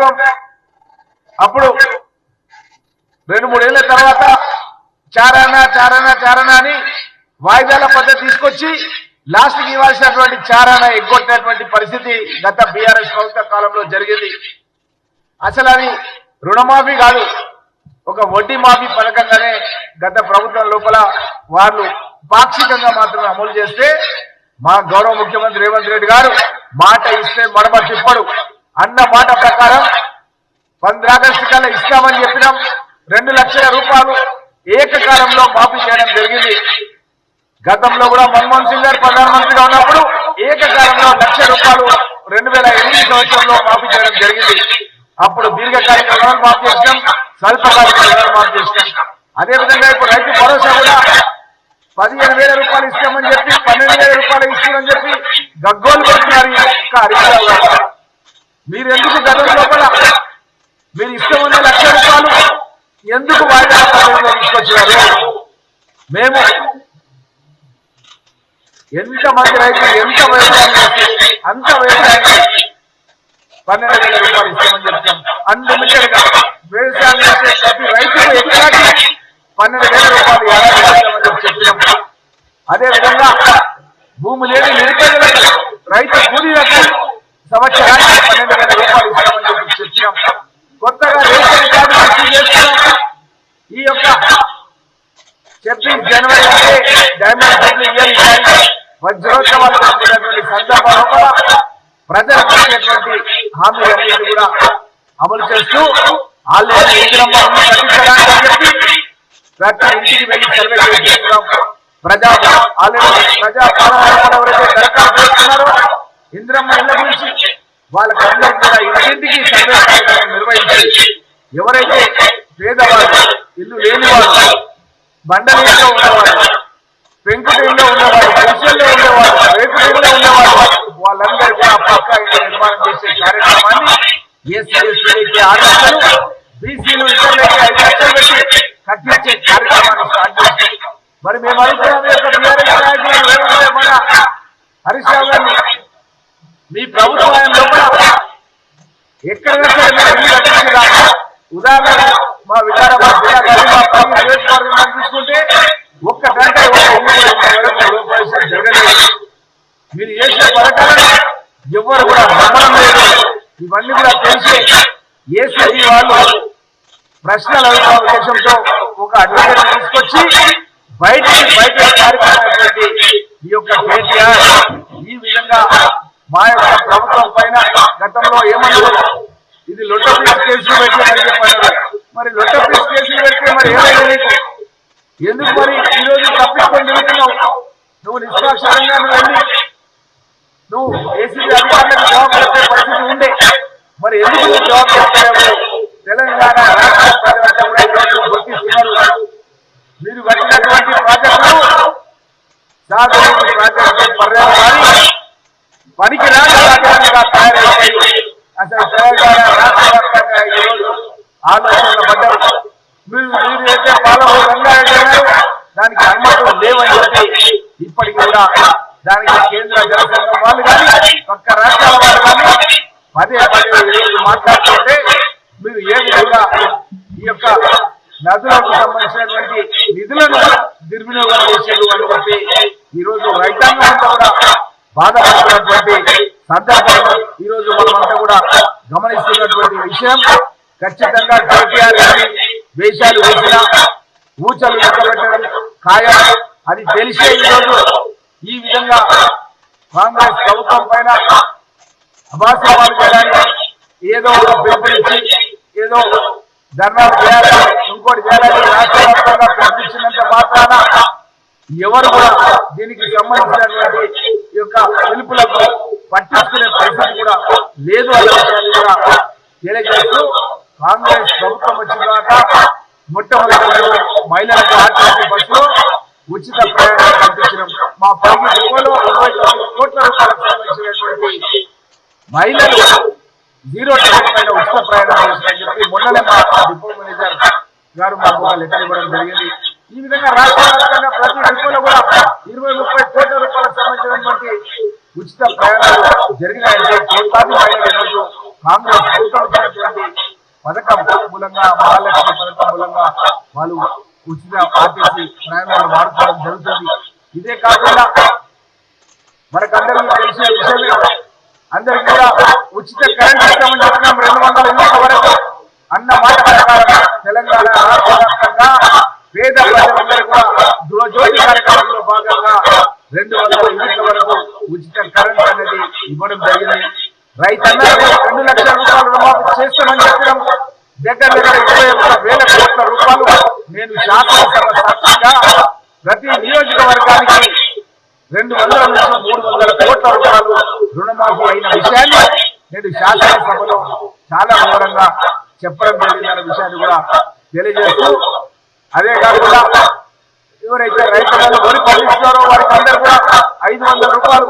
ప్రభుత్వం అప్పుడు 2-3 ఏళ్ల తర్వాత చారానా అని వాయిదాల పద్ధతి తీసుకొచ్చి లాస్ట్కి ఇవ్వాల్సినటువంటి చారానా ఎగ్గొట్టినటువంటి పరిస్థితి గత బీఆర్ఎస్ ప్రభుత్వ కాలంలో జరిగింది. అసలు అది రుణమాఫీ కాదు, ఒక వడ్డీ మాఫీ పథకంగానే గత ప్రభుత్వం లోపల వాళ్ళు పాక్షికంగా మాత్రమే అమలు చేస్తే మా గౌరవ ముఖ్యమంత్రి రేవంత్ రెడ్డి గారు మాట ఇస్తే మడమ తిప్పడు అన్న మాట ప్రకారం 15 ఆగస్టు కల్లా ఇస్తామని చెప్పినాం. 2 లక్షల రూపాయలు ఏకకాలంలో మాఫీ చేయడం జరిగింది. గతంలో కూడా మన్మోహన్ సింగ్ గారు ప్రధానమంత్రిగా ఉన్నప్పుడు ఏకకాలంలో 1 లక్ష రూపాయలు 2008 సంవత్సరంలో మాఫీ చేయడం జరిగింది. అప్పుడు దీర్ఘకాలిక రుణాలు మాఫీ చేసినాం, స్వల్పకాలిక రుణాలు మాఫీ చేసినాం. అదేవిధంగా ఇప్పుడు రైతు భరోసా కూడా 15,000 రూపాయలు ఇస్తామని చెప్పి 12,000 రూపాయలు ఇస్తామని చెప్పి గగ్గోలు పెడుతున్నారు. హరీష్ రావు గారు, మీరు ఎందుకు గతం లోపల మీరు ఇష్టమన్న 1 లక్ష రూపాయలు ఎందుకు వాయిదా పద్ధతిలో తీసుకొచ్చినారు? మేము ఎంతమంది రైతులు ఎంత వ్యవసాయం చేస్తే అంత వ్యవసాయానికి 12,000 రూపాయలు ఇస్తామని చెప్తాం. అన్లిమిటెడ్ గా వ్యవసాయం చేసే ప్రతి రైతుకు ఎకరాకి 12,000 రూపాయలు ఇస్తామని చెప్పినాం. అదేవిధంగా భూమి లేని నిరుపేదలకు రైతు కూలీలకు సంవత్సరానికి 12,000 రూపాయలు ఇస్తామని చెప్పినాం. కొత్తగా రేషన్ కార్డు మంజూరు చేస్తున్నాం. ఈ యొక్క 26 జనవరి అంటే డైమండ్ వజ్రోత్సవాలు జరుగుతున్నటువంటి సందర్భంలో ప్రజలకు ఇచ్చేటువంటి హామీలన్నింటినీ కూడా అమలు చేస్తూ ఆల్రెడీ ఇందిరమ్మ కట్టించడానికి అని చెప్పి ప్రతి ఇంటికి వెళ్ళి సర్వే చేస్తున్నాం. ప్రజాపాలన ఎవరైతే దరఖాస్తు చేస్తున్నారో ఇందిరమ్మ ఇళ్ల గురించి వాళ్ళకందరికీ కూడా ఇంటింటికి సర్వే కార్యక్రమం నిర్వహించి ఎవరైతే పేదవాళ్ళు, ఇల్లు లేని వాళ్ళు, బండలీలో ఉన్నవాళ్ళు, పెంకుటిల్లో ఉన్నవాళ్ళు, గుడిసెల్లో ఉండేవాళ్ళు, రేకుటిల్లో ఉండేవాళ్ళు వాళ్ళందరూ కూడా పక్కా ఇల్లు నిర్మాణం చేసే కార్యక్రమాన్ని ఎస్సీ ఎస్టీలకి 6 లక్షలు, బీసీలు ఇతరులకి 5 లక్షలు పెట్టి కట్టించే కార్యక్రమాన్ని స్టార్ట్ చేస్తాం. మరి మేము అడుగుతున్నాం మన హరీష్ రావు గారిని, మీ ప్రభుత్వం లోపల ఎక్కడైనా కట్టించరా? ఉదాహరణ మా వికారాబాద్ జిల్లా నియోజకవర్గం చూసుకుంటే ఒక్క గంట జరగలేదు. మీరు చేసిన పథకాలను ఎవరు కూడా నమ్మడం లేదు. ఇవన్నీ కూడా తెలిసి ఏసీబీ వాళ్ళు ప్రశ్నలు అడుగుతున్న ఉద్దేశంతో ఒక అడ్వకేట్ తీసుకొచ్చి బయట కార్యక్రమమైనటువంటి ఈ యొక్క కేటీఆర్ ఈ విధంగా మా యొక్క ప్రభుత్వం పైన గతంలో ఏమన్నారు, ఇది లొట్టపీస్ కేసులు పెట్టామని చెప్పారు. మరి లొట్టపీస్ కేసులు పెడితే మరి ఏమైనా నీకు ఎందుకు మరి ఈరోజు తప్పించుకొని తిరుగుతున్నావు? నువ్వు నిష్పాక్షంగా వెళ్ళి నువ్వు ఏసీబీ అధికారులకు జవాబు చెప్పే పరిస్థితి ఉండే, మరి ఎందుకు నువ్వు జవాబు చెప్తావు? తెలంగాణ రాష్ట్ర ప్రజలంతా కూడా ఈరోజు గుర్తిస్తున్నారు. మీరు కట్టినటువంటి ప్రాజెక్టులు సాగునీటి ప్రాజెక్టు పర్యావరణాన్ని పనికి రాజకీయంగా తయారయ్యాయి. అసలు తెలంగాణ రాష్ట్ర వ్యాప్తంగా ఈరోజు ఆలోచనలు పడ్డారు. మీరు అయితే పాలమూరు రంగారెడ్డి గారు దానికి అనుమతులు లేవని చెప్పి ఇప్పటికి కూడా దానికి కేంద్ర జనసంఘం వాళ్ళు కానీ పక్క రాష్ట్రాల వాళ్ళు కానీ పదే ఈరోజు మాట్లాడుతుంటే మీరు ఏ విధంగా ఈ యొక్క నదులకు సంబంధించినటువంటి నిధులను దుర్వినియోగం చేసేది అని చెప్పి ఈరోజు రైతాంగం అంతా కూడా బాధపడుతున్నటువంటి సందర్భంలో ఈరోజు మనమంతా కూడా గమనిస్తున్నటువంటి విషయం. ఖచ్చితంగా కేటీఆర్ గారి వేషాలు వేసినా ఊచలు లెక్కబెట్టడం ఖాయం. అది తెలిసే ఈరోజు ఈ విధంగా కాంగ్రెస్ ప్రభుత్వం పైన అభాసవాలు చేయడానికి ఏదో ఒక పిలుపునిచ్చి ఏదో ధర్నాలు చేయాలి, ఇంకోటి చేయాలని రాష్ట్ర వ్యాప్తంగా పిలిపించినంత మాత్రాన ఎవరు కూడా దీనికి సంబంధించినటువంటి ఈ యొక్క పిలుపులకు పట్టించుకునే పరిస్థితి కూడా లేదు అనే విషయాన్ని కూడా తెలియజేస్తూ కాంగ్రెస్ ప్రభుత్వం వచ్చిన తర్వాత మొట్టమొదటి మహిళలకు ఆర్టీసీ బస్సులో ఉచిత ప్రయాణం కల్పించడం, మా పైకి డిపోలో 29 కోట్ల రూపాయలకు సంబంధించినటువంటి మహిళలు 0 టికెట్ పైన ఉచిత ప్రయాణం చేస్తారని చెప్పి మొన్ననే మా డిపో మేనేజర్ గారు మాకు ఒక లెటర్ ఇవ్వడం జరిగింది. ఈ విధంగా రాష్ట్ర వ్యాప్తంగా ప్రతి డిపోలో కూడా 20-30 కోట్ల రూపాయలకు సంబంధించినటువంటి ఉచిత ప్రయాణాలు జరిగినాయంటే కోట్లాది మహిళలు ఈరోజు కాంగ్రెస్ ప్రభుత్వం ఇచ్చినటువంటి పథకం మూలంగా మహాలక్ష్మి పథకం మూలంగా వాళ్ళు ఉచిత ఆర్టీసీ ప్రయాణాలు వాడుకోవడం జరుగుతుంది. ఇదే కాకుండా మనకందరికీ తెలిసిన విషయమే, అందరికి కూడా ఉచిత కరెంట్ ఇస్తామని చెప్పినాం 200 యూనిట్ల వరకు అన్న మాట ప్రకారం తెలంగాణ రాష్ట్ర వ్యాప్తంగా పేద ప్రజలందరూ కూడా గృహజ్యోతి కార్యక్రమంలో భాగంగా 200 యూనిట్ల వరకు ఉచిత కరెంట్ అనేది ఇవ్వడం జరిగింది. రైతన్నలకు 2 లక్షల రూపాయలు రుణమాఫీ చేస్తామని చెప్పడం దగ్గర 21,000 కోట్ల రూపాయలు నేను శాసనసభ సాక్షిగా ప్రతి నియోజకవర్గానికి 200 నుంచి 300 కోట్ల రూపాయలు రుణమాఫీ అయిన విషయాన్ని నేను శాసనసభలో చాలా వివరంగా చెప్పడం జరిగిందన్న విషయాన్ని కూడా తెలియజేస్తూ, అదే కాకుండా ఎవరైతే రైతులను వరి పండిస్తున్నారో వారికి అందరూ కూడా 500 రూపాయలు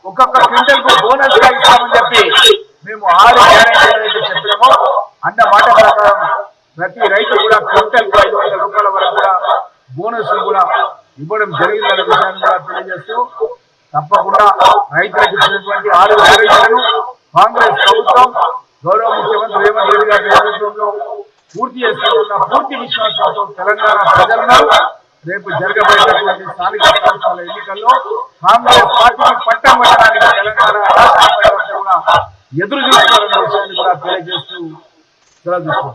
ఒక్కొక్క క్వింటల్ కు బోనస్ గా ఇస్తామని చెప్పి మేము 6 గ్యారెంటీలు అయితే చెప్పామో అన్న మాట ప్రకారం ప్రతి రైతు కూడా క్వింటల్ కు 500 రూపాయల వరకు కూడా బోనస్ కూడా ఇవ్వడం జరిగిందన్న విషయాన్ని కూడా తెలియజేస్తూ, తప్పకుండా రైతులకు ఇచ్చినటువంటి 6 గ్యారెంటీలను కాంగ్రెస్ ప్రభుత్వం గౌరవ ముఖ్యమంత్రి రేవంత్ రెడ్డి గారి నేతృత్వంలో పూర్తి చేస్తున్న పూర్తి విశ్వాసంతో తెలంగాణ ప్రజలను రేపు జరగబోయేటటువంటి స్థానిక సంస్థల ఎన్నికల్లో కాంగ్రెస్ పార్టీకి పట్టం పెట్టడానికి తెలంగాణ రాష్ట్ర ప్రజలంతా కూడా ఎదురు చూస్తున్నారన్న విషయాన్ని కూడా తెలియజేస్తూ సెలవు తీసుకుంటున్నాను.